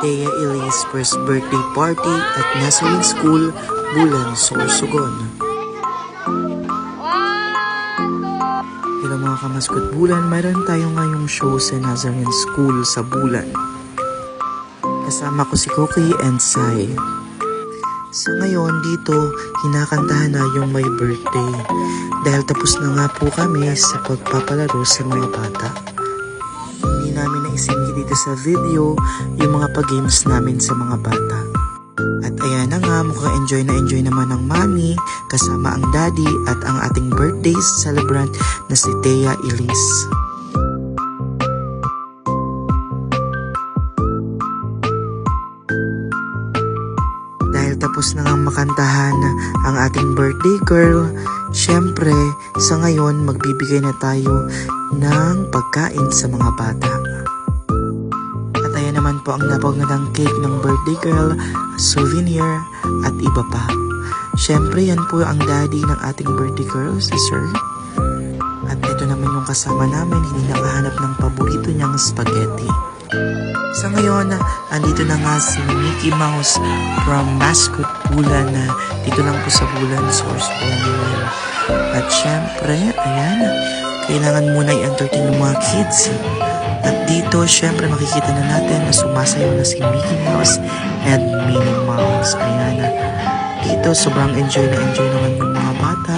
Thea Elise first birthday party at Nazarene School, Bulan, Sorsogon. Hello mga kamaskot Bulan, mayroon tayo ngayong show sa Nazarene School sa Bulan. Kasama ko si Koki and Sai. Sa ngayon dito, hinakantahan na yung my birthday dahil tapos na nga po kami sa pagpapalaro sa mga bata. Hindi namin naisingit dito sa video yung mga pag-games namin sa mga bata. At ayan na nga, mukhang enjoy naman ang mami kasama ang daddy at ang ating birthday celebrant na si Thea Elise. Dahil tapos na nga makantahan ang ating birthday girl, syempre sa ngayon magbibigay na tayo ng pagkain sa mga bata. At ayan naman po ang napagandang cake ng birthday girl, souvenir at iba pa. Syempre yan po ang daddy ng ating birthday girl, si Sir. At ito naman yung kasama namin, hindi nakahanap ng paborito niyang spaghetti. Sa ngayon, andito na nga si Mickey Mouse from Mascot Bulan. Dito lang po sa Bulan, Sorsogon. At syempre, ayan, kailangan muna i-entertain ng mga kids. At dito, syempre, makikita na natin na sumasayaw na si Mickey Mouse and Minnie Mouse. Ayan, dito, sobrang enjoy naman yung mga bata.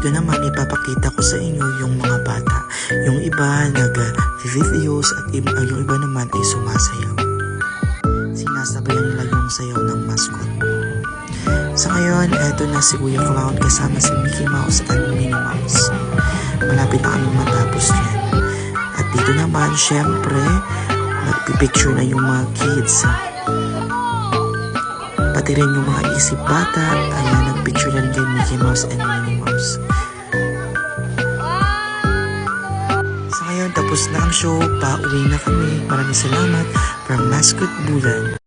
Dito naman ipapakita ko sa inyo yung mga bata. Yung iba nag-videos at yung iba naman ay sumasayaw. Sinasabayan nila yung sayaw ng mascot. Sa ngayon, eto na si Kuya Clown kasama si Mickey Mouse at Minnie Mouse. Malapit na kami matapos yan. At dito naman, syempre, nagpipicture na yung mga kids. Pati rin yung mga isip bata, ayan, nagpicture na rin kay Mickey Mouse and Minnie Mouse. Sa ngayon, tapos na ang show, pauwi na kami. Maraming salamat from Mascot Bulan.